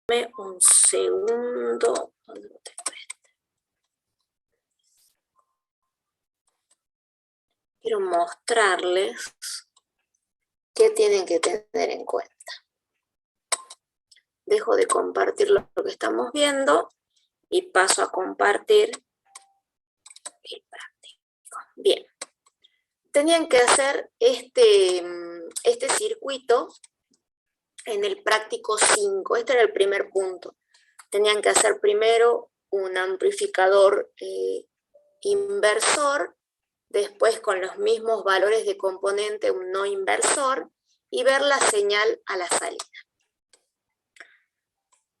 un segundo. ¿Dónde lo tengo? Quiero mostrarles qué tienen que tener en cuenta. Dejo de compartir lo que estamos viendo y paso a compartir el práctico. Bien. Tenían que hacer este circuito en el práctico 5. Este era el primer punto. Tenían que hacer primero un amplificador inversor, después con los mismos valores de componente un no inversor y ver la señal a la salida.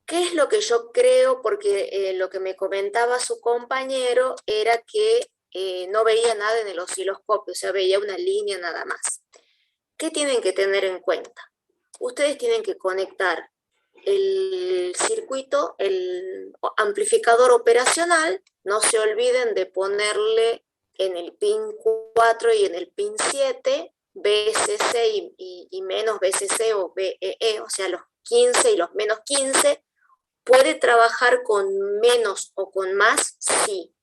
¿Qué es lo que yo creo? Porque lo que me comentaba su compañero era que no veía nada en el osciloscopio, o sea, veía una línea nada más. ¿Qué tienen que tener en cuenta? Ustedes tienen que conectar el circuito, el amplificador operacional, no se olviden de ponerle en el pin 4 y en el pin 7 VCC y menos VCC o VEE, o sea, los 15 y los menos 15. ¿Puede trabajar con menos o con más? Sí.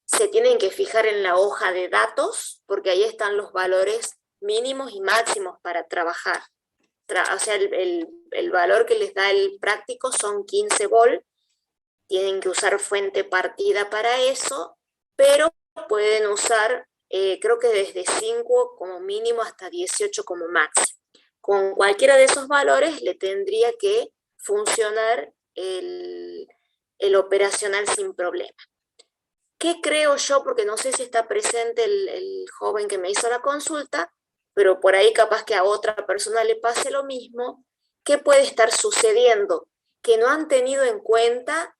Se tienen que fijar en la hoja de datos, porque ahí están los valores mínimos y máximos para trabajar. O sea, el valor que les da el práctico son 15 volt. Tienen que usar fuente partida para eso, pero pueden usar, creo que desde 5 como mínimo hasta 18 como máximo. Con cualquiera de esos valores le tendría que funcionar el operacional sin problema. ¿Qué creo yo? Porque no sé si está presente el joven que me hizo la consulta, pero por ahí capaz que a otra persona le pase lo mismo. ¿Qué puede estar sucediendo? Que no han tenido en cuenta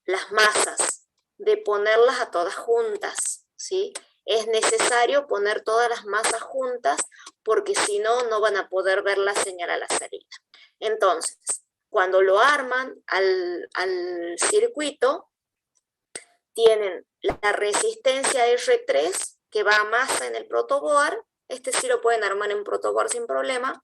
las masas, de ponerlas a todas juntas, ¿sí? Es necesario poner todas las masas juntas porque si no, no van a poder ver la señal a la salida. Entonces, cuando lo arman al circuito, tienen la resistencia R3 que va a masa en el protoboard. Este sí lo pueden armar en protoboard sin problema.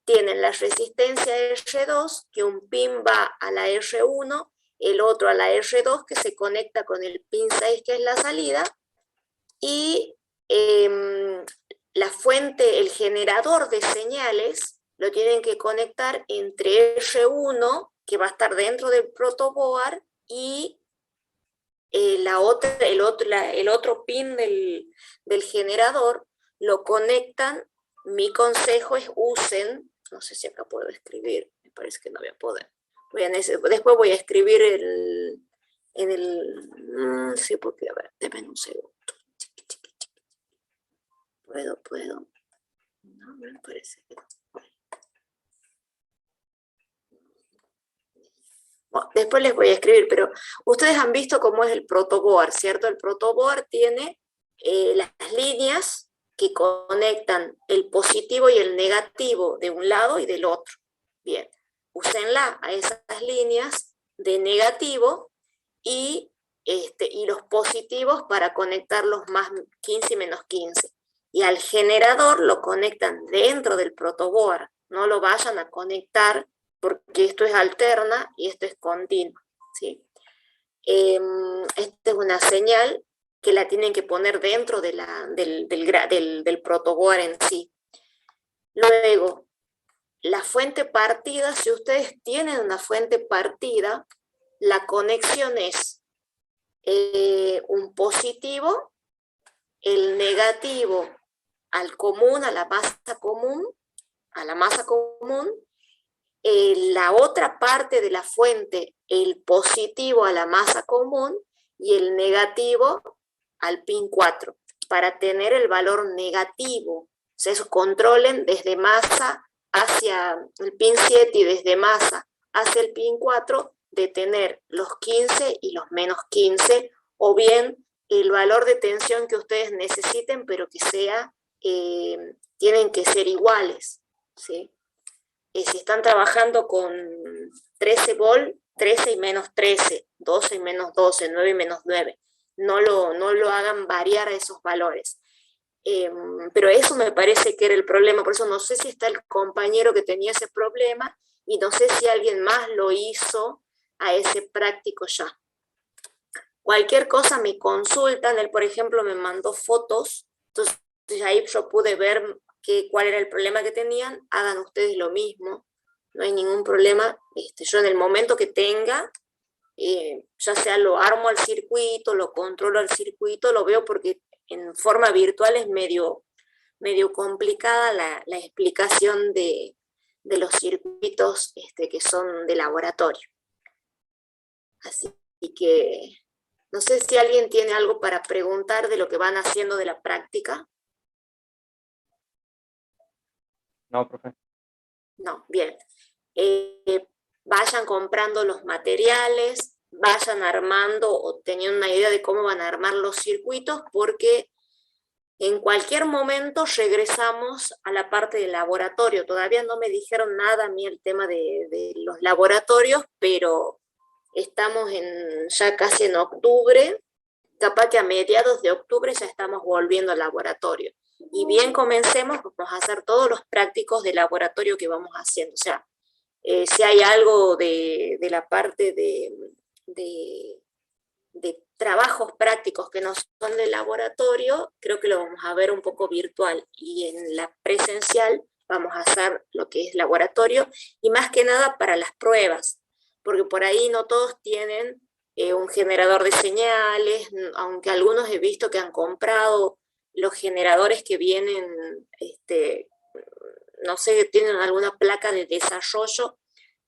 Tienen la resistencia R2, que un pin va a la R1, el otro a la R2, que se conecta con el pin 6, que es la salida. Y la fuente, el generador de señales, lo tienen que conectar entre R1, que va a estar dentro del protoboard, y el otro pin del generador, lo conectan. Mi consejo es usen, no sé si acá puedo escribir, me parece que no voy a poder. Después voy a escribir sí, porque, a ver, denme un segundo. Puedo. No, me parece que no. Bueno, después les voy a escribir, pero ustedes han visto cómo es el protoboard, ¿cierto? El protoboard tiene las líneas que conectan el positivo y el negativo de un lado y del otro. Bien, úsenla a esas líneas de negativo y los positivos para conectar los más 15 y menos 15. Y al generador lo conectan dentro del protoboard, no lo vayan a conectar porque esto es alterna y esto es continua, ¿sí? Esta es una señal que la tienen que poner dentro de del protoboard en sí. Luego, la fuente partida, si ustedes tienen una fuente partida, la conexión es un positivo, el negativo al común, a la masa común, la otra parte de la fuente, el positivo a la masa común y el negativo al pin 4, para tener el valor negativo. O sea, eso controlen desde masa hacia el pin 7 y desde masa hacia el pin 4, de tener los 15 y los menos 15, o bien el valor de tensión que ustedes necesiten, pero que sea, tienen que ser iguales, ¿sí? Si están trabajando con 13 volt, 13 y menos 13, 12 y menos 12, 9 y menos 9, no lo hagan variar a esos valores. Pero eso me parece que era el problema, por eso no sé si está el compañero que tenía ese problema y no sé si alguien más lo hizo a ese práctico ya. Cualquier cosa me consultan, él por ejemplo me mandó fotos, entonces ahí yo pude ver cuál era el problema que tenían, hagan ustedes lo mismo, no hay ningún problema, yo en el momento que tenga, ya sea lo armo al circuito, lo controlo al circuito, lo veo porque en forma virtual es medio complicada la explicación de los circuitos que son de laboratorio. Así que no sé si alguien tiene algo para preguntar de lo que van haciendo de la práctica. No, profe. No, bien. Vayan comprando los materiales, vayan armando o teniendo una idea de cómo van a armar los circuitos, porque en cualquier momento regresamos a la parte del laboratorio. Todavía no me dijeron nada a mí el tema de los laboratorios, pero estamos ya casi en octubre, capaz que a mediados de octubre ya estamos volviendo al laboratorio. Y bien comencemos, vamos a hacer todos los prácticos de laboratorio que vamos haciendo. O sea, si hay algo de la parte de trabajos prácticos que no son de laboratorio, creo que lo vamos a ver un poco virtual. Y en la presencial vamos a hacer lo que es laboratorio, y más que nada para las pruebas, porque por ahí no todos tienen un generador de señales, aunque algunos he visto que han comprado los generadores que vienen, no sé, tienen alguna placa de desarrollo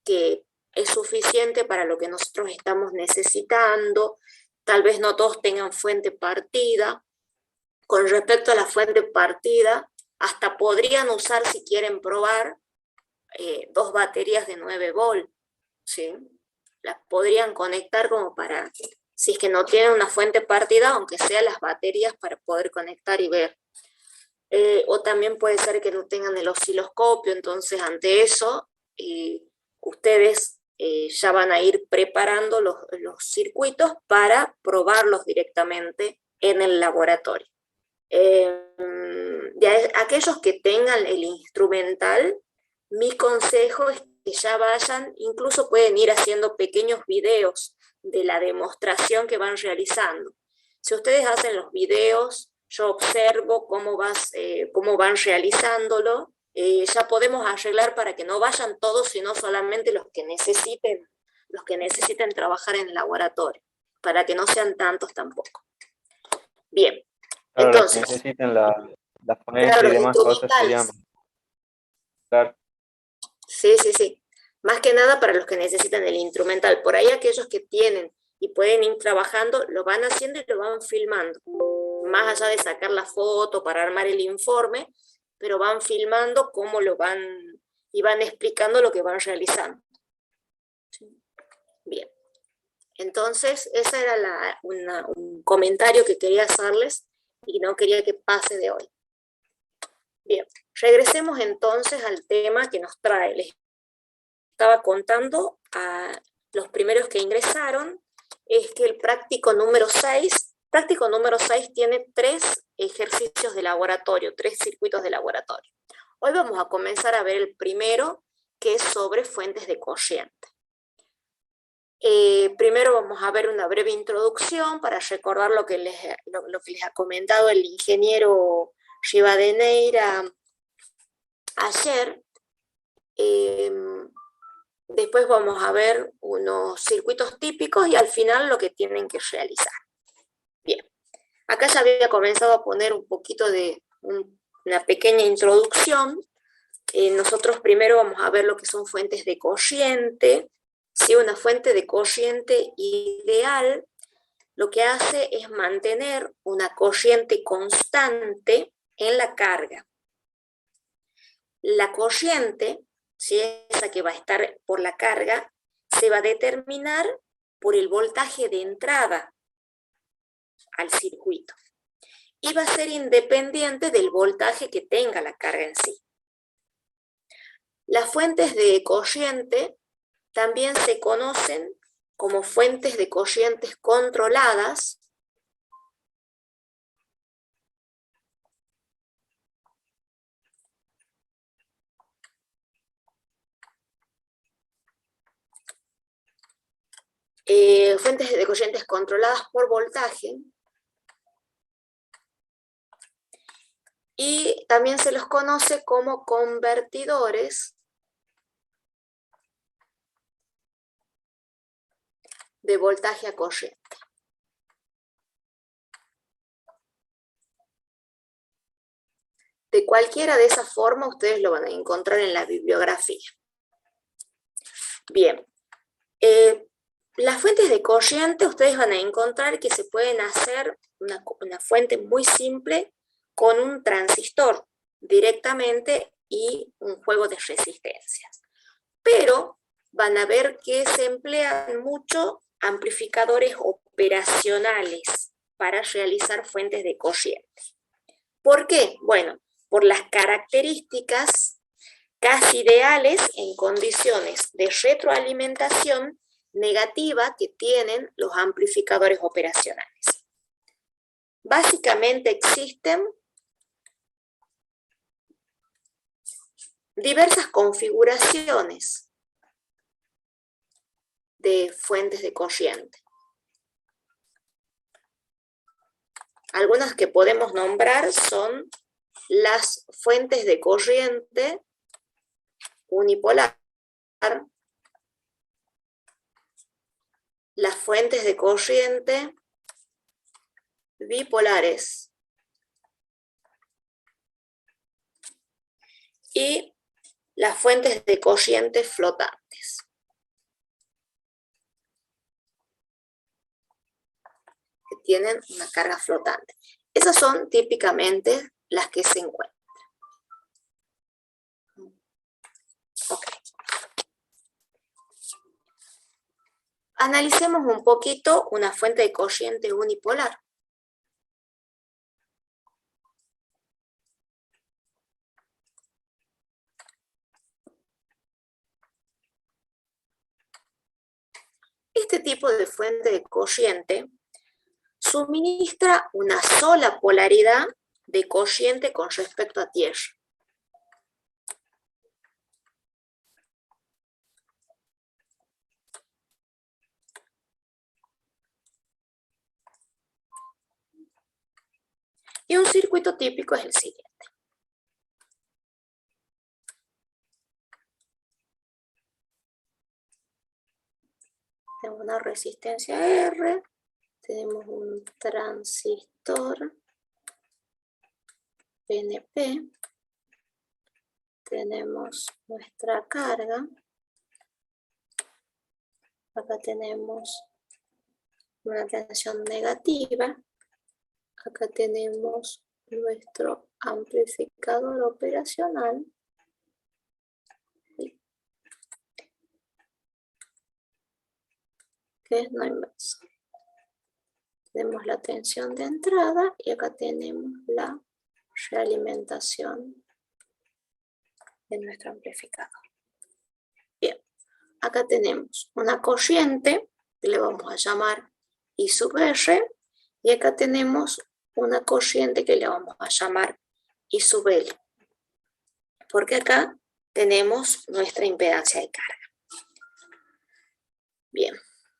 que es suficiente para lo que nosotros estamos necesitando. Tal vez no todos tengan fuente partida. Con respecto a la fuente partida, hasta podrían usar, si quieren probar, 2 baterías de 9 volt, ¿sí? Las podrían conectar como para, si es que no tienen una fuente partida, aunque sea las baterías para poder conectar y ver. O también puede ser que no tengan el osciloscopio, entonces ante eso ustedes ya van a ir preparando los circuitos para probarlos directamente en el laboratorio. De aquellos que tengan el instrumental, mi consejo es que ya vayan, incluso pueden ir haciendo pequeños videos de la demostración que van realizando. Si ustedes hacen los videos, yo observo cómo van realizándolo, ya podemos arreglar para que no vayan todos, sino solamente los que necesiten trabajar en el laboratorio, para que no sean tantos tampoco. Bien, Claro, entonces, los que necesiten la fuente claro, y los demás cosas serían. instrumentales. Claro. Sí, sí, sí. Más que nada para los que necesitan el instrumental. Por ahí aquellos que tienen y pueden ir trabajando, lo van haciendo y lo van filmando. Más allá de sacar la foto para armar el informe, pero van filmando cómo lo van y van explicando lo que van realizando. Bien. Entonces, ese era un comentario que quería hacerles y no quería que pase de hoy. Bien, regresemos entonces al tema que nos trae. Les estaba contando a los primeros que ingresaron, es que el práctico número 6 tiene 3 ejercicios de laboratorio, 3 circuitos de laboratorio. Hoy vamos a comenzar a ver el primero, que es sobre fuentes de corriente. Primero vamos a ver una breve introducción para recordar lo que les ha comentado el ingeniero Rivadeneira ayer. Después vamos a ver unos circuitos típicos y al final lo que tienen que realizar. Bien, acá ya había comenzado a poner un poquito de una pequeña introducción. Nosotros primero vamos a ver lo que son fuentes de corriente. Si una fuente de corriente ideal lo que hace es mantener una corriente constante en la carga. La corriente, si esa que va a estar por la carga, se va a determinar por el voltaje de entrada al circuito y va a ser independiente del voltaje que tenga la carga en sí. Las fuentes de corriente también se conocen como fuentes de corrientes controladas fuentes de corrientes controladas por voltaje, y también se los conoce como convertidores de voltaje a corriente. De cualquiera de esas formas ustedes lo van a encontrar en la bibliografía. Bien, las fuentes de corriente ustedes van a encontrar que se pueden hacer una fuente muy simple con un transistor directamente y un juego de resistencias. Pero van a ver que se emplean mucho amplificadores operacionales para realizar fuentes de corriente. ¿Por qué? Bueno, por las características casi ideales en condiciones de retroalimentación negativa que tienen los amplificadores operacionales. Básicamente existen diversas configuraciones de fuentes de corriente. Algunas que podemos nombrar son las fuentes de corriente unipolar, las fuentes de corriente bipolares y las fuentes de corriente flotantes. Que tienen una carga flotante. Esas son típicamente las que se encuentran. Okay. Analicemos un poquito una fuente de corriente unipolar. Este tipo de fuente de corriente suministra una sola polaridad de corriente con respecto a tierra. Y un circuito típico es el siguiente. Tenemos una resistencia R, tenemos un transistor PNP, tenemos nuestra carga, acá tenemos una tensión negativa, acá tenemos nuestro amplificador operacional, que es no inversor. Tenemos la tensión de entrada y acá tenemos la realimentación de nuestro amplificador. Bien, acá tenemos una corriente que le vamos a llamar I sub R y acá tenemos una corriente que le vamos a llamar I sub L, porque acá tenemos nuestra impedancia de carga. Bien,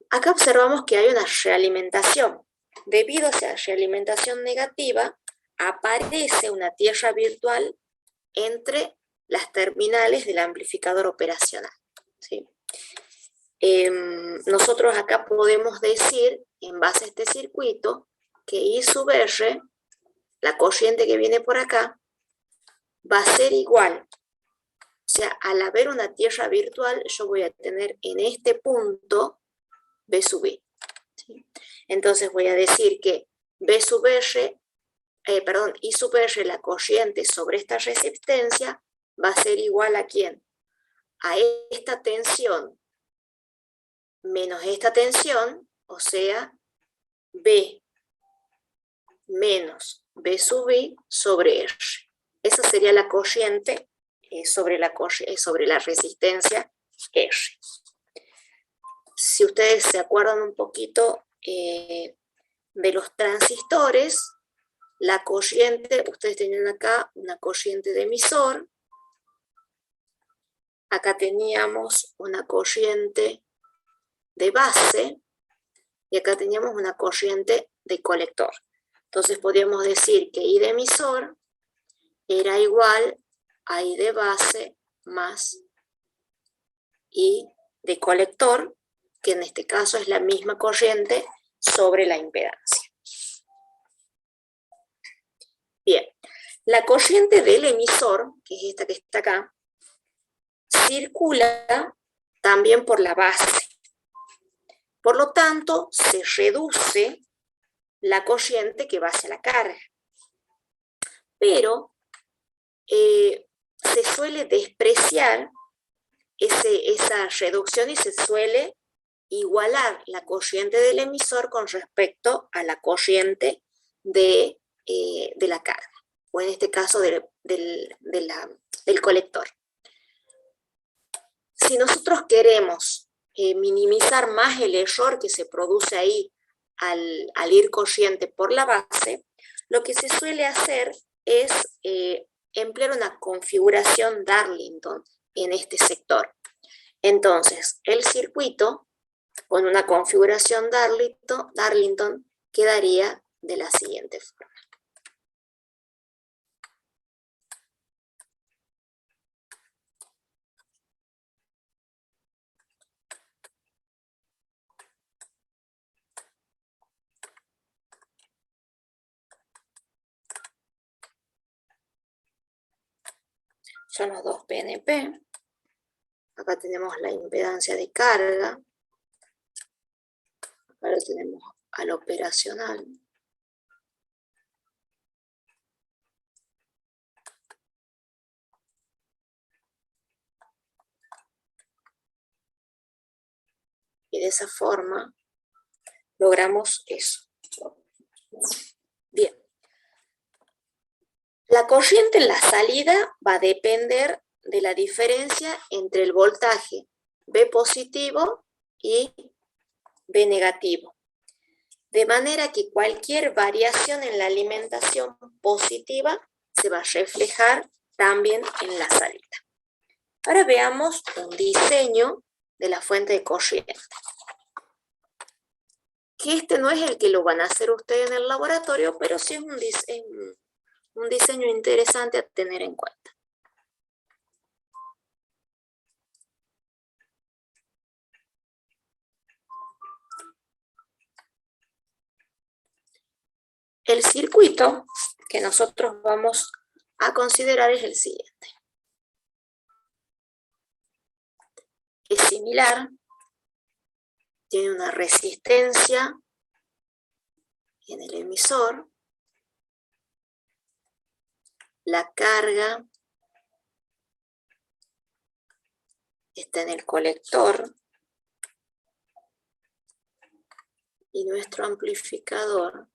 acá observamos que hay una realimentación. Debido a esa realimentación negativa, aparece una tierra virtual entre las terminales del amplificador operacional. ¿Sí? Nosotros acá podemos decir, en base a este circuito, que I sub R, la corriente que viene por acá, va a ser igual. O sea, al haber una tierra virtual, yo voy a tener en este punto B sub I. ¿Sí? Entonces voy a decir que I sub R, la corriente sobre esta resistencia, va a ser igual a ¿quién? A esta tensión menos esta tensión, o sea, B menos B sub I sobre R. Esa sería la corriente sobre la resistencia R. Si ustedes se acuerdan un poquito de los transistores, la corriente, ustedes tenían acá una corriente de emisor, acá teníamos una corriente de base, y acá teníamos una corriente de colector. Entonces podríamos decir que I de emisor era igual a I de base más I de colector, que en este caso es la misma corriente sobre la impedancia. Bien, la corriente del emisor, que es esta que está acá, circula también por la base. Por lo tanto, se reduce la corriente que va hacia la carga. Pero se suele despreciar esa reducción y se suele igualar la corriente del emisor con respecto a la corriente de la carga, o en este caso del colector. Si nosotros queremos minimizar más el error que se produce ahí al ir corriente por la base, lo que se suele hacer es emplear una configuración Darlington en este sector. Entonces, el circuito con una configuración Darlington quedaría de la siguiente forma. Son los dos PNP. Acá tenemos la impedancia de carga. Ahora tenemos al operacional. Y de esa forma logramos eso. Bien. La corriente en la salida va a depender de la diferencia entre el voltaje V positivo y V negativo. De manera que cualquier variación en la alimentación positiva se va a reflejar también en la salida. Ahora veamos un diseño de la fuente de corriente. Que este no es el que lo van a hacer ustedes en el laboratorio, pero sí es un diseño interesante a tener en cuenta. El circuito que nosotros vamos a considerar es el siguiente. Es similar, tiene una resistencia en el emisor, la carga está en el colector y nuestro amplificador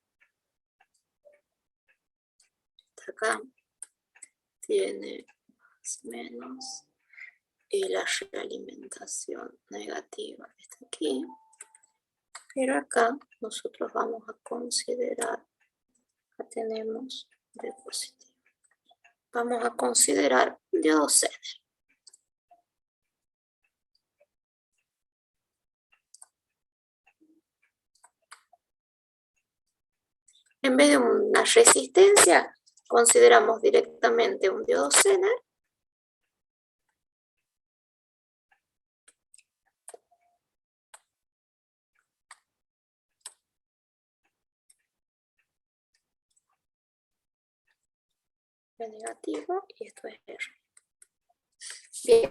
está acá, tiene más o menos, y la realimentación negativa está aquí, pero acá nosotros vamos a considerar, acá tenemos V positivo, vamos a considerar diodo Zener. En vez de una resistencia, consideramos directamente un diodo Zener. P negativo y esto es R. Bien.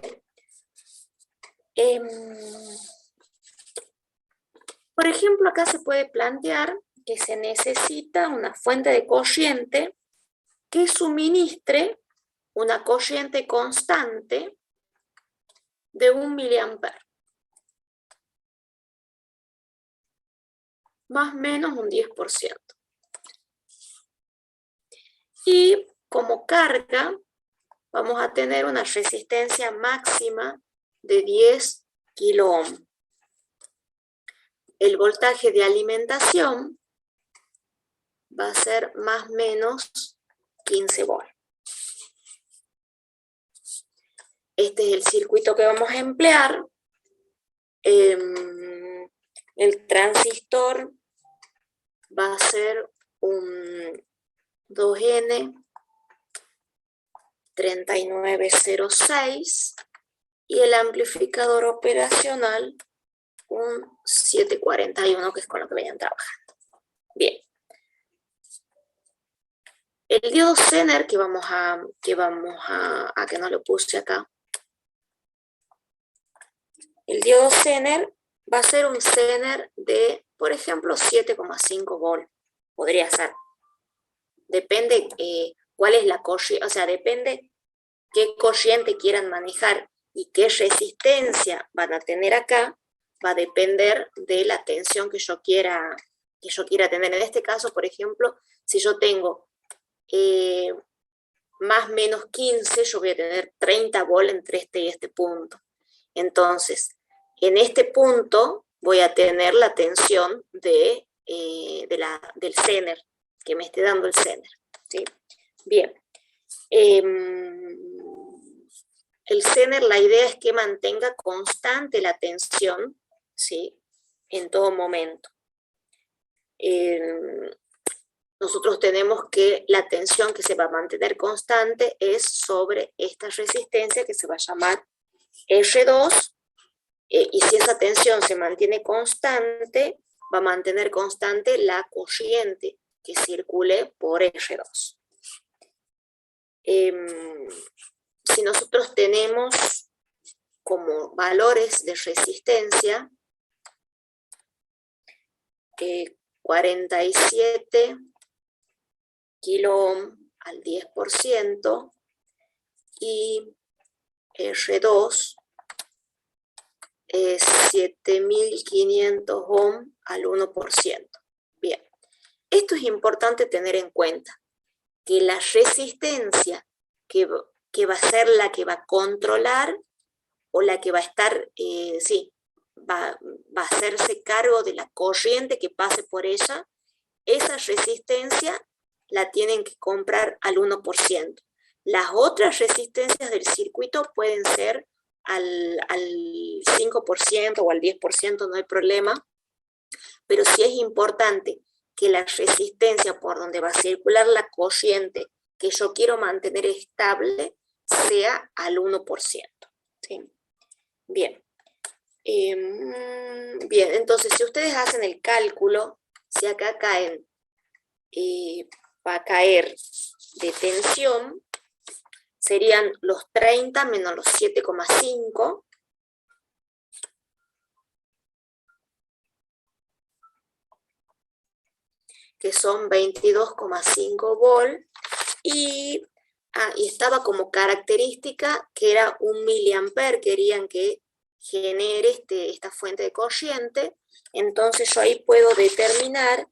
Por ejemplo, acá se puede plantear que se necesita una fuente de corriente que suministre una corriente constante de 1 miliampere. Más o menos un 10%. Y como carga vamos a tener una resistencia máxima de 10 kiloohm. El voltaje de alimentación va a ser más o menos 15 volts. Este es el circuito que vamos a emplear. El transistor va a ser un 2N 3906 y el amplificador operacional un 741, que es con lo que venían trabajando. Bien. El diodo Zener, que no lo puse acá. El diodo Zener va a ser un Zener de, por ejemplo, 7,5 volt. Podría ser. Depende cuál es la corriente, o sea, depende qué corriente quieran manejar y qué resistencia van a tener acá, va a depender de la tensión que yo quiera tener. En este caso, por ejemplo, si yo tengo más menos 15, yo voy a tener 30 volt entre este y este punto. Entonces, en este punto voy a tener la tensión del Zener, que me esté dando el Zener, ¿sí? Bien. El Zener, la idea es que mantenga constante la tensión, ¿sí? En todo momento. Nosotros tenemos que la tensión que se va a mantener constante es sobre esta resistencia que se va a llamar R2, y si esa tensión se mantiene constante, va a mantener constante la corriente que circule por R2. Si nosotros tenemos como valores de resistencia 47 kilo ohm al 10% y R2 es 7500 ohm al 1%. Bien, esto es importante tener en cuenta, que la resistencia que va a ser la que va a controlar o la que va a estar, va a hacerse cargo de la corriente que pase por ella, esa resistencia la tienen que comprar al 1%. Las otras resistencias del circuito pueden ser al 5% o al 10%, no hay problema, pero sí es importante que la resistencia por donde va a circular la corriente que yo quiero mantener estable sea al 1%. ¿Sí? Bien. Bien, entonces si ustedes hacen el cálculo, si acá caen, va a caer de tensión, serían los 30 menos los 7,5, que son 22,5 volt, y estaba como característica que era 1 miliampere, querían que genere esta fuente de corriente. Entonces yo ahí puedo determinar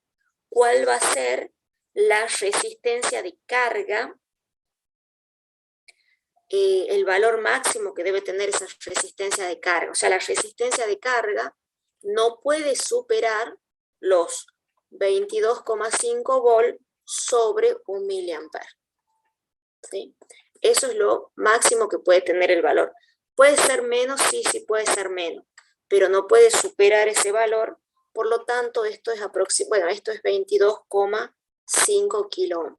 cuál va a ser la resistencia de carga, el valor máximo que debe tener esa resistencia de carga. O sea, la resistencia de carga no puede superar los 22,5 volt sobre 1 miliampere. ¿Sí? Eso es lo máximo que puede tener el valor. ¿Puede ser menos? Sí, sí puede ser menos, pero no puede superar ese valor. Por lo tanto, esto es 22,5 kilo ohm.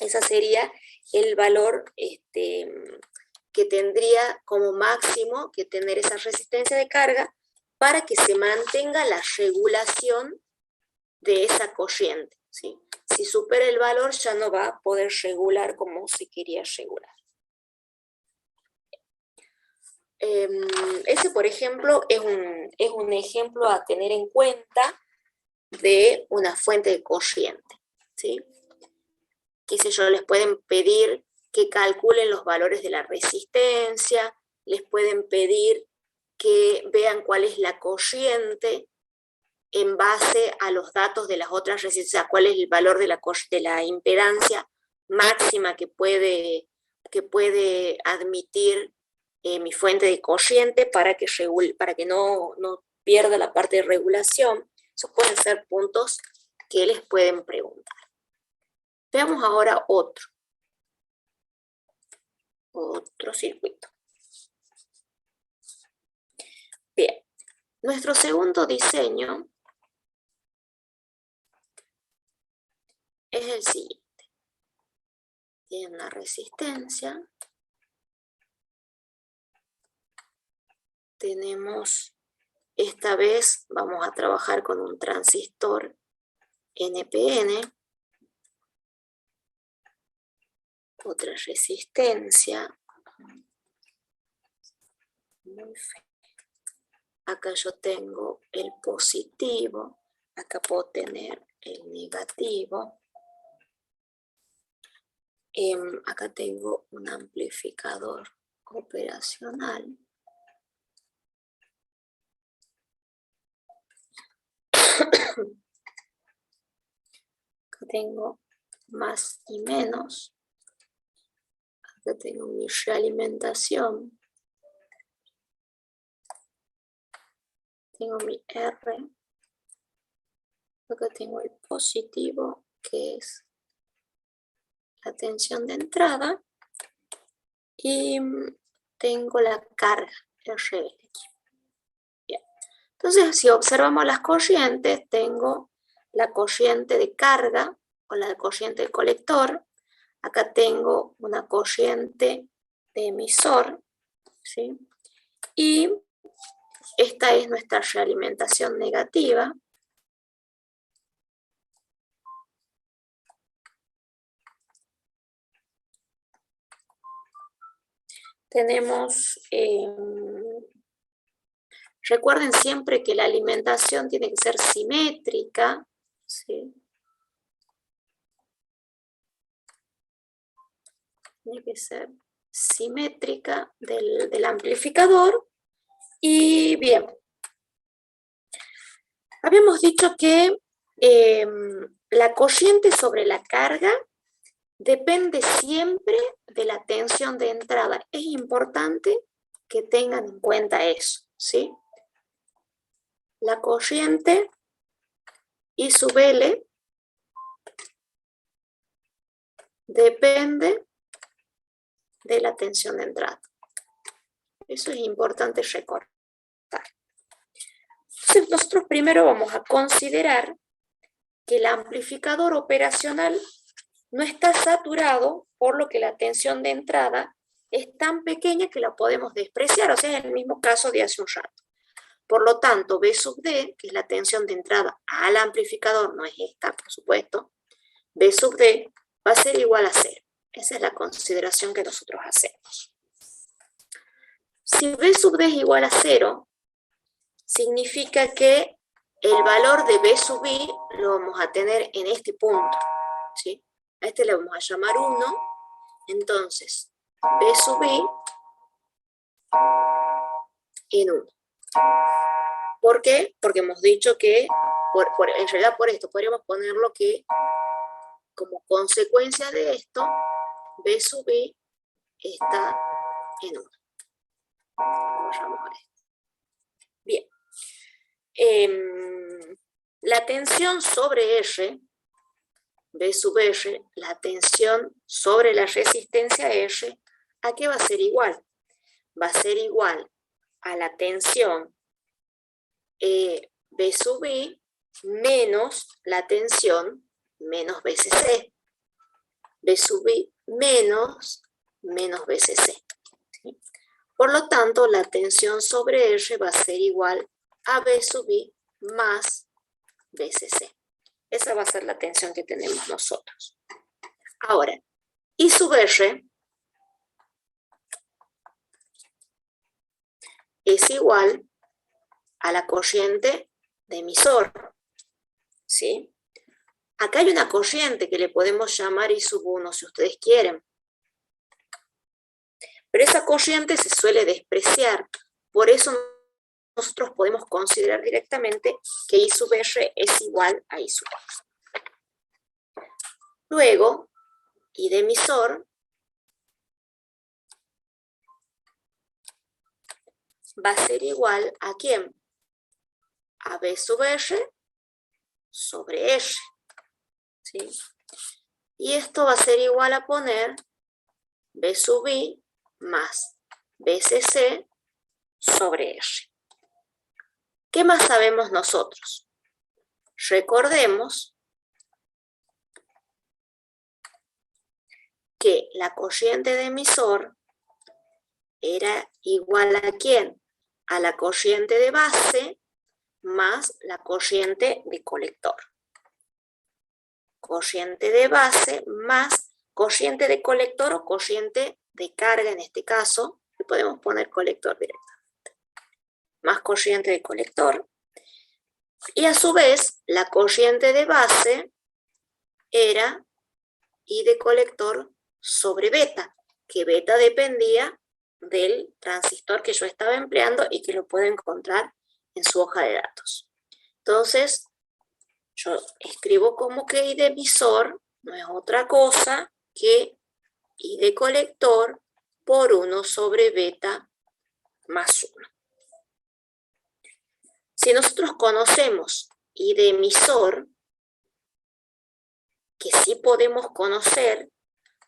Ese sería el valor que tendría como máximo que tener esa resistencia de carga para que se mantenga la regulación de esa corriente, ¿sí? Si supera el valor ya no va a poder regular como se quería regular. Ese, por ejemplo, es un ejemplo a tener en cuenta de una fuente de corriente, ¿sí? Qué sé yo, les pueden pedir que calculen los valores de la resistencia, les pueden pedir que vean cuál es la corriente en base a los datos de las otras resistencias, cuál es el valor de la impedancia máxima que puede admitir mi fuente de corriente para que no pierda la parte de regulación. Esos pueden ser puntos que les pueden preguntar. Veamos ahora otro circuito. Bien, Nuestro segundo diseño es el siguiente. Tiene una resistencia. Tenemos, esta vez vamos a trabajar con un transistor NPN. Otra resistencia. Muy feo. Acá yo tengo el positivo. Acá puedo tener el negativo. Acá tengo un amplificador operacional. Acá tengo más y menos. Acá tengo mi realimentación. Tengo mi R. Acá tengo el positivo, que es la tensión de entrada. Y tengo la carga, RL. Bien. Entonces, si observamos las corrientes, tengo la corriente de carga o la corriente de colector. Acá tengo una corriente de emisor, ¿sí? Y esta es nuestra realimentación negativa. Tenemos, recuerden siempre que la alimentación tiene que ser simétrica, ¿sí? Tiene que ser simétrica del amplificador. Y bien, habíamos dicho que la corriente sobre la carga depende siempre de la tensión de entrada. Es importante que tengan en cuenta eso, ¿sí? La corriente I sub L depende de la tensión de entrada. Eso es importante recordar. Entonces, nosotros primero vamos a considerar que el amplificador operacional no está saturado, por lo que la tensión de entrada es tan pequeña que la podemos despreciar, o sea, es el mismo caso de hace un rato. Por lo tanto, B sub D, que es la tensión de entrada al amplificador, no es esta, por supuesto, B sub D va a ser igual a 0. Esa es la consideración que nosotros hacemos. Si B sub D es igual a 0, significa que el valor de B sub I lo vamos a tener en este punto, ¿sí? A este le vamos a llamar 1, entonces B sub I en 1. ¿Por qué? Porque hemos dicho que, en realidad por esto, podríamos ponerlo que como consecuencia de esto, B sub I está en 1. Vamos a esto. Bien. La tensión sobre R, B sub R, la tensión sobre la resistencia R, ¿a qué va a ser igual? Va a ser igual a la tensión B sub I menos la tensión menos BCC. B sub I menos BCC. ¿Sí? Por lo tanto, la tensión sobre R va a ser igual a B sub I más BCC. Esa va a ser la tensión que tenemos nosotros. Ahora, I sub R es igual a la corriente de emisor, ¿sí? Acá hay una corriente que le podemos llamar I sub 1 si ustedes quieren. Pero esa corriente se suele despreciar. Por eso nosotros podemos considerar directamente que I sub R es igual a I sub R. Luego, I de emisor va a ser igual a ¿quién? A B sub R sobre R. ¿Sí? Y esto va a ser igual a poner B sub I más BCC sobre R. ¿Qué más sabemos nosotros? Recordemos que la corriente de emisor era igual ¿a quién? A la corriente de base más la corriente de colector. Corriente de base más corriente de colector o corriente de carga en este caso, le podemos poner colector directamente, más corriente de colector, y a su vez la corriente de base era I de colector sobre beta, que beta dependía del transistor que yo estaba empleando y que lo puedo encontrar en su hoja de datos. Entonces, yo escribo como que I de emisor no es otra cosa que I de colector por 1 sobre beta más 1. Si nosotros conocemos I de emisor, que sí podemos conocer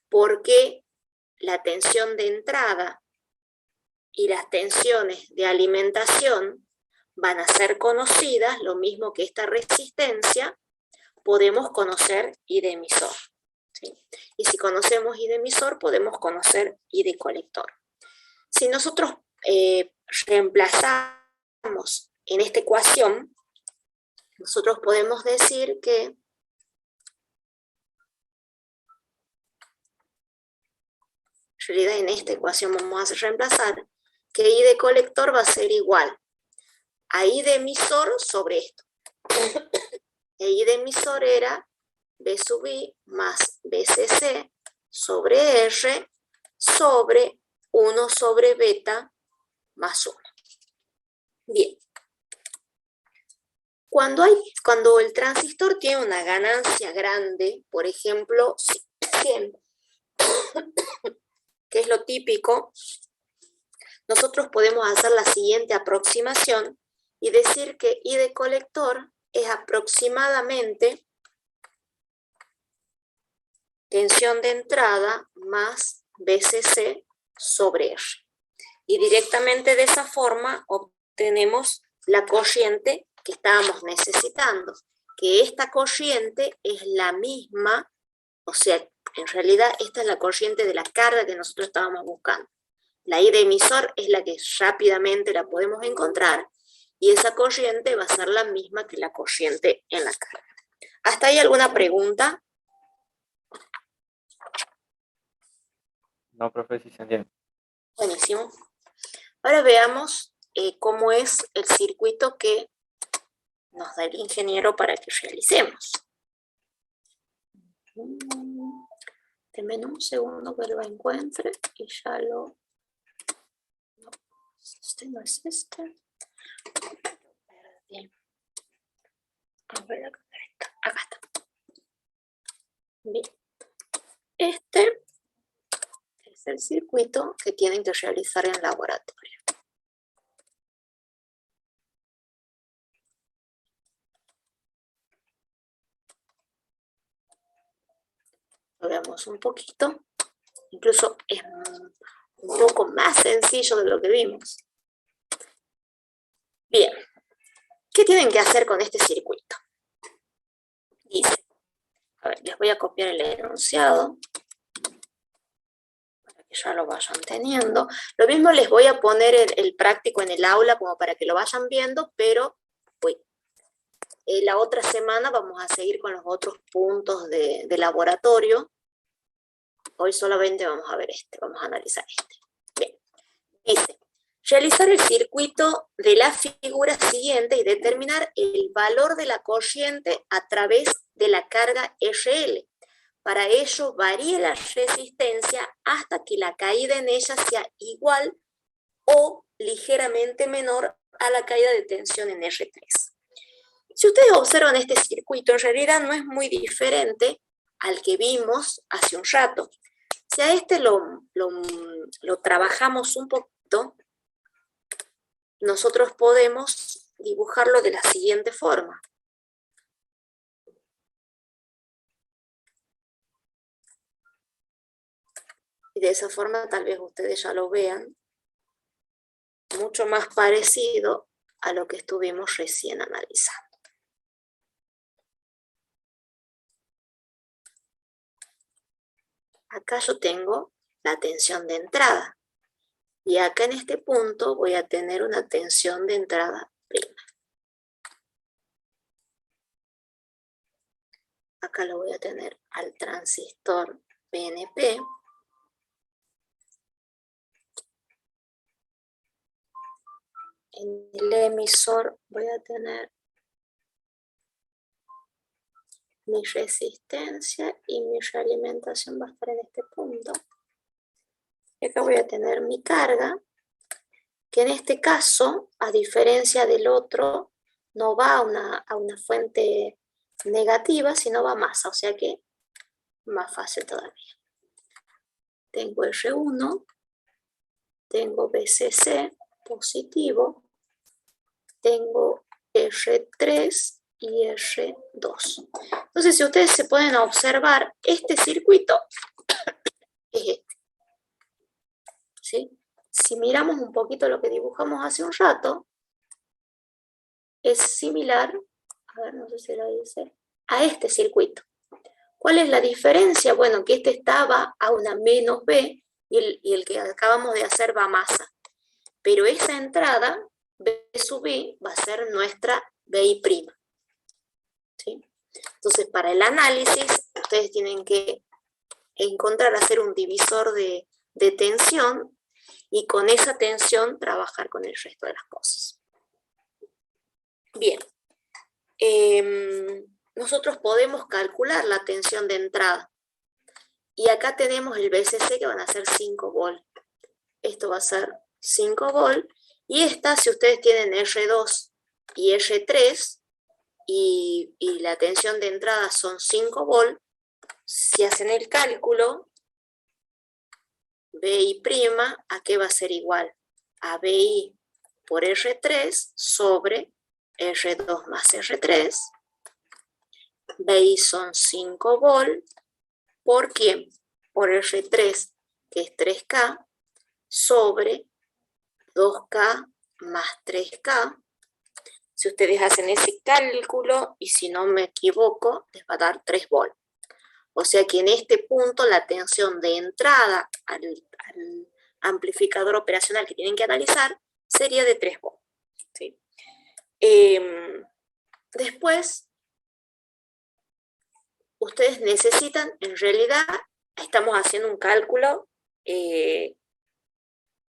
porque la tensión de entrada y las tensiones de alimentación van a ser conocidas, lo mismo que esta resistencia, podemos conocer I de emisor, ¿sí? Y si conocemos I de emisor, podemos conocer I de colector. Si nosotros reemplazamos en esta ecuación, nosotros podemos decir que en realidad en esta ecuación vamos a reemplazar que I de colector va a ser igual a I de emisor sobre esto. E I de emisor era B sub I más BCC sobre R sobre 1 sobre beta más 1. Bien. Cuando el transistor tiene una ganancia grande, por ejemplo, 100, que es lo típico, nosotros podemos hacer la siguiente aproximación y decir que I de colector es aproximadamente tensión de entrada más BCC sobre R. Y directamente de esa forma obtenemos la corriente que estábamos necesitando, que esta corriente es la misma, o sea, en realidad esta es la corriente de la carga que nosotros estábamos buscando. La I de emisor es la que rápidamente la podemos encontrar, y esa corriente va a ser la misma que la corriente en la carga. ¿Hasta ahí alguna pregunta? No, profe, sí se entiende. Buenísimo. Ahora veamos cómo es el circuito que nos da el ingeniero para que realicemos. Denme un segundo que lo encuentre y ya lo... No, este no es este. Bien. A ver, acá está. Bien. Este es el circuito que tienen que realizar en laboratorio. Lo veamos un poquito. Incluso es un poco más sencillo de lo que vimos. Bien. ¿Qué tienen que hacer con este circuito? Dice, a ver, les voy a copiar el enunciado para que ya lo vayan teniendo. Lo mismo les voy a poner el práctico en el aula como para que lo vayan viendo, pero la otra semana vamos a seguir con los otros puntos de laboratorio. Hoy solamente vamos a ver vamos a analizar este. Bien, dice, realizar el circuito de la figura siguiente y determinar el valor de la corriente a través de la carga RL. Para ello varía la resistencia hasta que la caída en ella sea igual o ligeramente menor a la caída de tensión en R3. Si ustedes observan este circuito, en realidad no es muy diferente al que vimos hace un rato. Si a este lo trabajamos un poquito, nosotros podemos dibujarlo de la siguiente forma. Y de esa forma tal vez ustedes ya lo vean mucho más parecido a lo que estuvimos recién analizando. Acá yo tengo la tensión de entrada. Y acá en este punto voy a tener una tensión de entrada prima. Acá lo voy a tener al transistor PNP. En el emisor voy a tener mi resistencia y mi realimentación va a estar en este punto. Y acá voy a tener mi carga, que en este caso, a diferencia del otro, no va a una fuente negativa, sino va a masa, o sea que más fácil todavía. Tengo R1, tengo BCC positivo, tengo R3 y R2. Entonces, si ustedes se pueden observar, este circuito es este. ¿Sí? Si miramos un poquito lo que dibujamos hace un rato, es similar, a ver, no sé si lo dice, a este circuito. ¿Cuál es la diferencia? Bueno, que este estaba a una menos B y el que acabamos de hacer va a masa. Pero esa entrada, B sub B, va a ser nuestra BI'. ¿Sí? Entonces, para el análisis, ustedes tienen que hacer un divisor de tensión y con esa tensión trabajar con el resto de las cosas. Bien. Nosotros podemos calcular la tensión de entrada. Y acá tenemos el BCC que van a ser 5 volt. Esto va a ser 5 volt. Y esta, si ustedes tienen R2 y R3 y la tensión de entrada son 5 volt, si hacen el cálculo, BI', ¿a qué va a ser igual? A BI por R3 sobre R2 más R3. BI son 5 volt. ¿Por quién? Por R3, que es 3K, sobre 2K más 3K. Si ustedes hacen ese cálculo, y si no me equivoco, les va a dar 3 volt. O sea que en este punto la tensión de entrada al amplificador operacional que tienen que analizar sería de 3 volt. ¿Sí? Después, ustedes necesitan, en realidad, estamos haciendo un cálculo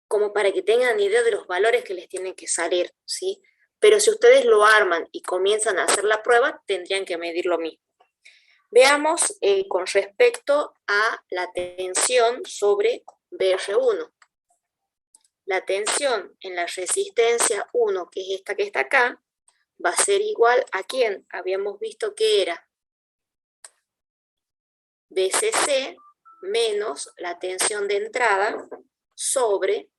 como para que tengan idea de los valores que les tienen que salir, ¿sí? Pero si ustedes lo arman y comienzan a hacer la prueba, tendrían que medir lo mismo. Veamos con respecto a la tensión sobre BR1. La tensión en la resistencia 1, que es esta que está acá, va a ser igual a ¿quién? Habíamos visto que era BCC menos la tensión de entrada sobre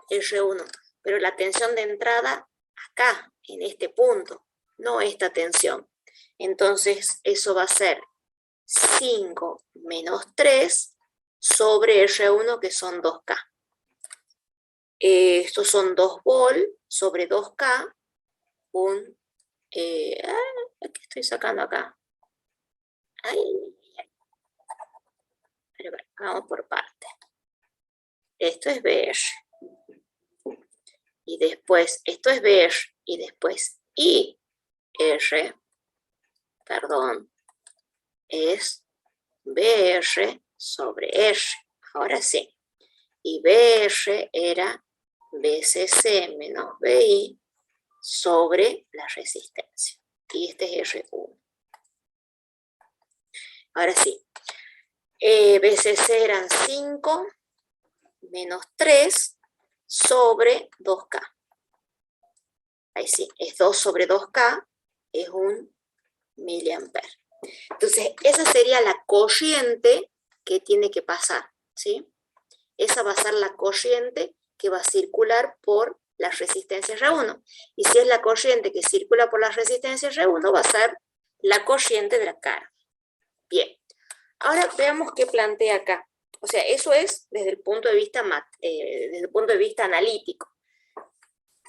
R1. Pero la tensión de entrada acá, en este punto, no esta tensión. Entonces, eso va a ser 5 menos 3 sobre R1, que son 2K. Estos son 2 volt sobre 2K. ¿Qué estoy sacando acá? Pero bueno, vamos por partes. Esto es BR. Y después, esto es BR. Y después IR, perdón, es BR sobre R. Ahora sí. Y BR era BCC menos BI sobre la resistencia. Y este es R1. Ahora sí. BCC eran 5 menos 3 sobre 2K. Ahí sí, es 2 sobre 2K, es 1 miliampere. Entonces, esa sería la corriente que tiene que pasar, ¿sí? Esa va a ser la corriente que va a circular por la resistencia R1. Y si es la corriente que circula por la resistencia R1, va a ser la corriente de la carga. Bien, ahora veamos qué plantea acá. O sea, eso es desde el punto de vista analítico.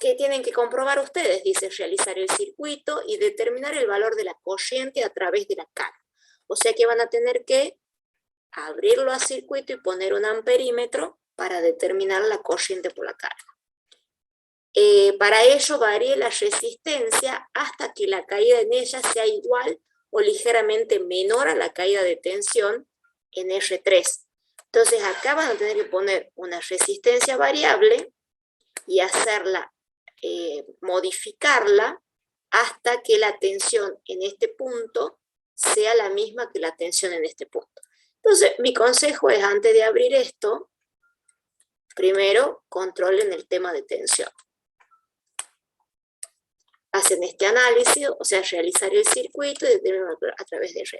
¿qué tienen que comprobar ustedes? Dice realizar el circuito y determinar el valor de la corriente a través de la carga. O sea que van a tener que abrirlo a circuito y poner un amperímetro para determinar la corriente por la carga. Para ello varíe la resistencia hasta que la caída en ella sea igual o ligeramente menor a la caída de tensión en R3. Entonces acá van a tener que poner una resistencia variable y hacerla, modificarla hasta que la tensión en este punto sea la misma que la tensión en este punto. Entonces mi consejo es, antes de abrir esto, primero controlen el tema de tensión. Hacen este análisis, o sea, realizar el circuito y determinar a través de red.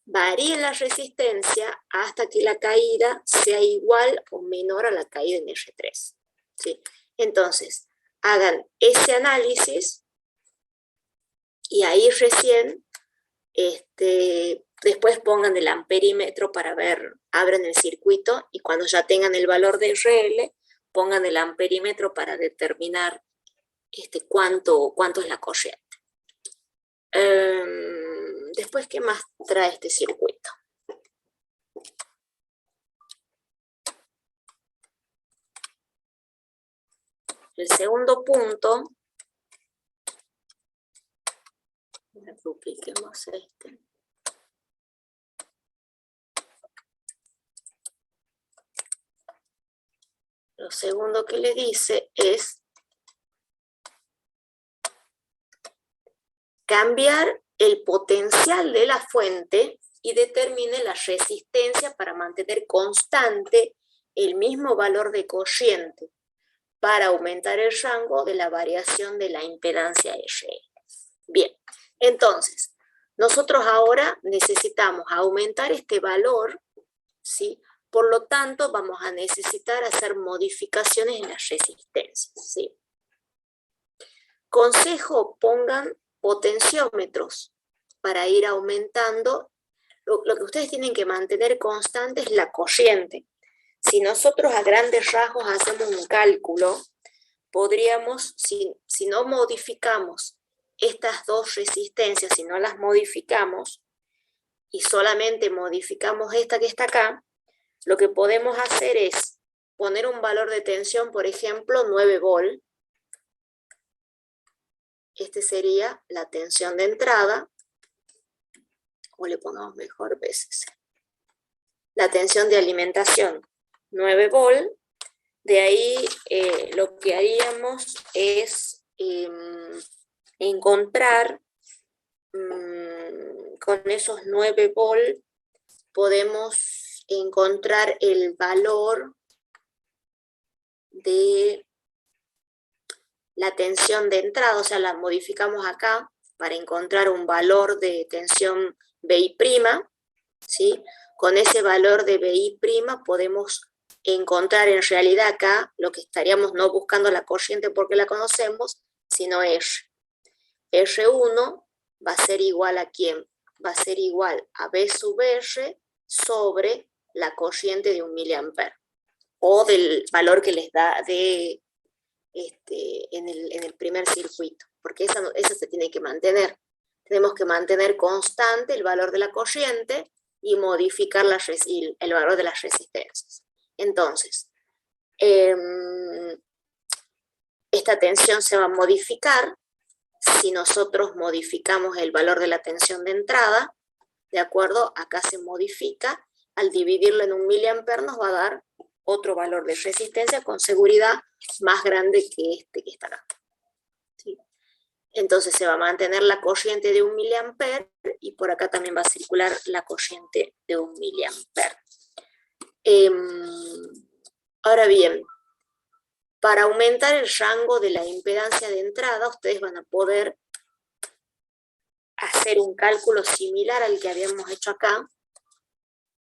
Varíen la resistencia hasta que la caída sea igual o menor a la caída en R3. ¿Sí? Entonces, hagan ese análisis y ahí recién, después pongan el amperímetro para ver, abran el circuito y cuando ya tengan el valor de RL, pongan el amperímetro para determinar cuánto es la corriente. Después, ¿qué más trae este circuito? El segundo punto, dupliquemos este. Lo segundo que le dice es cambiar el potencial de la fuente y determine la resistencia para mantener constante el mismo valor de corriente para aumentar el rango de la variación de la impedancia RL. Bien, entonces, nosotros ahora necesitamos aumentar este valor, ¿sí? Por lo tanto, vamos a necesitar hacer modificaciones en las resistencias, ¿sí? Consejo, pongan potenciómetros para ir aumentando. Lo que ustedes tienen que mantener constante es la corriente. Si nosotros a grandes rasgos hacemos un cálculo, podríamos, si no modificamos estas dos resistencias, si no las modificamos, y solamente modificamos esta que está acá, lo que podemos hacer es poner un valor de tensión, por ejemplo, 9 volt. Este sería la tensión de entrada, o le pongamos mejor VCC. La tensión de alimentación, 9 volt. De ahí lo que haríamos es encontrar, con esos 9 volt, podemos encontrar el valor de la tensión de entrada, o sea, la modificamos acá para encontrar un valor de tensión BI', ¿sí? Con ese valor de BI' podemos encontrar en realidad acá lo que estaríamos no buscando la corriente porque la conocemos, sino R. R1 va a ser igual a ¿quién? Va a ser igual a B sub R sobre la corriente de 1 miliampere, o del valor que les da de en el primer circuito, porque esa se tiene que mantener. Tenemos que mantener constante el valor de la corriente y modificar el valor de las resistencias. Entonces, esta tensión se va a modificar si nosotros modificamos el valor de la tensión de entrada, ¿de acuerdo? Acá se modifica, al dividirlo en 1 miliampere nos va a dar otro valor de resistencia con seguridad más grande que este que está acá. ¿Sí? Entonces se va a mantener la corriente de 1 miliampere y por acá también va a circular la corriente de 1 miliampere. Ahora bien, para aumentar el rango de la impedancia de entrada, ustedes van a poder hacer un cálculo similar al que habíamos hecho acá.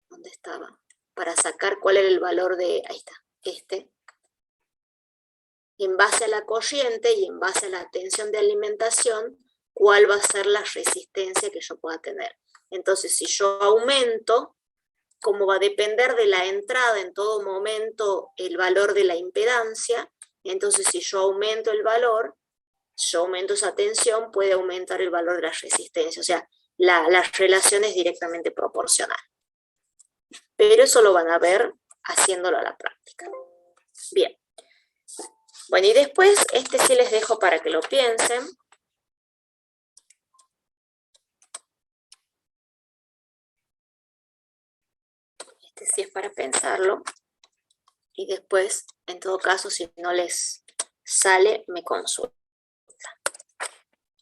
¿Dónde estaba? Para sacar cuál era el valor de, ahí está, en base a la corriente y en base a la tensión de alimentación, cuál va a ser la resistencia que yo pueda tener. Entonces, si yo aumento, como va a depender de la entrada en todo momento el valor de la impedancia, Entonces, si yo aumento el valor, yo aumento esa tensión, puede aumentar el valor de la resistencia. O sea, la relación es directamente proporcional. Pero eso lo van a ver haciéndolo a la práctica. Bien. Bueno, y después, este sí les dejo para que lo piensen. Este sí es para pensarlo. Y después, en todo caso, si no les sale, me consultan.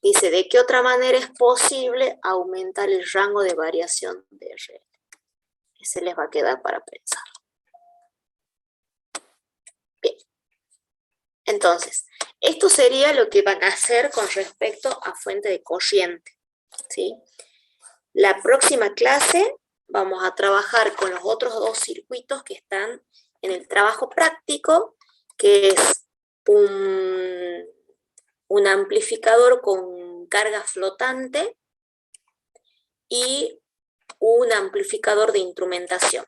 Dice, ¿de qué otra manera es posible aumentar el rango de variación de RL? Ese les va a quedar para pensar. Bien. Entonces, esto sería lo que van a hacer con respecto a fuente de corriente, ¿sí? La próxima clase vamos a trabajar con los otros dos circuitos que están en el trabajo práctico, que es un amplificador con carga flotante y un amplificador de instrumentación.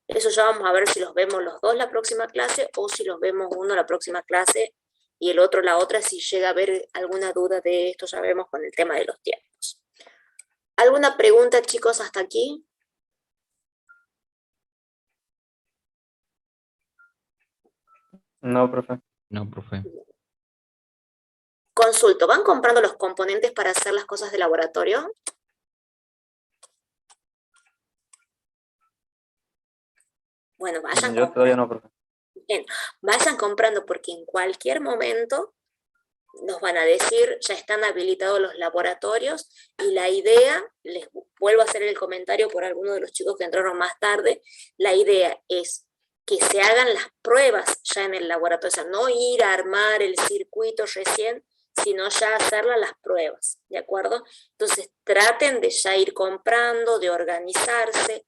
Eso ya vamos a ver si los vemos los dos la próxima clase o si los vemos uno la próxima clase y el otro la otra, si llega a haber alguna duda de esto, ya vemos con el tema de los tiempos. ¿Alguna pregunta, chicos, hasta aquí? No, profe. No, profe. Consulto, ¿van comprando los componentes para hacer las cosas de laboratorio? Bueno, vayan Yo todavía no, profe. Bien, vayan comprando porque en cualquier momento nos van a decir, ya están habilitados los laboratorios y la idea, les vuelvo a hacer el comentario por alguno de los chicos que entraron más tarde, la idea es que se hagan las pruebas ya en el laboratorio, o sea, no ir a armar el circuito recién, sino ya hacer las pruebas, ¿de acuerdo? Entonces traten de ya ir comprando, de organizarse,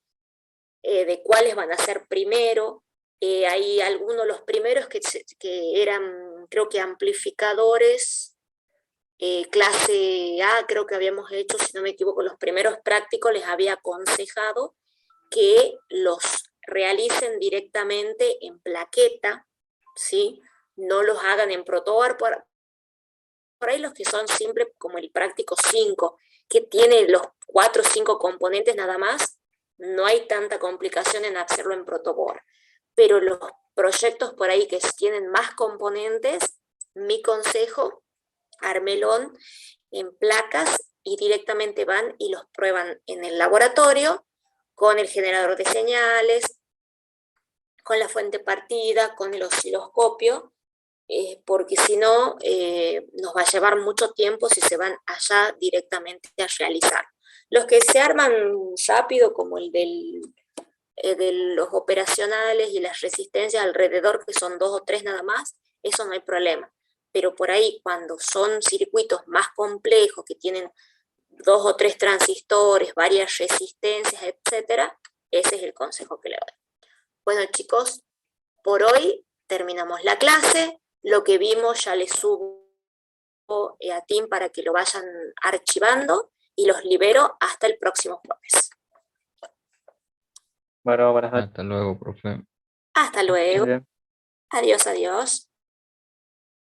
de cuáles van a ser primero. Hay algunos, los primeros que eran, creo que amplificadores, clase A, creo que habíamos hecho, si no me equivoco, los primeros prácticos les había aconsejado que los realicen directamente en plaqueta, ¿sí? No los hagan en protobar, por ahí los que son simples, como el práctico 5, que tiene los 4 o 5 componentes nada más, no hay tanta complicación en hacerlo en protoboard. Pero los proyectos por ahí que tienen más componentes, mi consejo, ármelón en placas y directamente van y los prueban en el laboratorio con el generador de señales, con la fuente partida, con el osciloscopio, porque si no nos va a llevar mucho tiempo si se van allá directamente a realizar. Los que se arman rápido, como el de los operacionales y las resistencias alrededor, que son 2 o 3 nada más, eso no hay problema. Pero por ahí, cuando son circuitos más complejos, que tienen 2 o 3 transistores, varias resistencias, etcétera, ese es el consejo que le doy. Bueno, chicos, por hoy terminamos la clase. Lo que vimos ya les subo a Team para que lo vayan archivando y los libero hasta el próximo jueves. Bueno, buenas noches. Hasta luego, profe. Hasta luego. Bien. Adiós, adiós.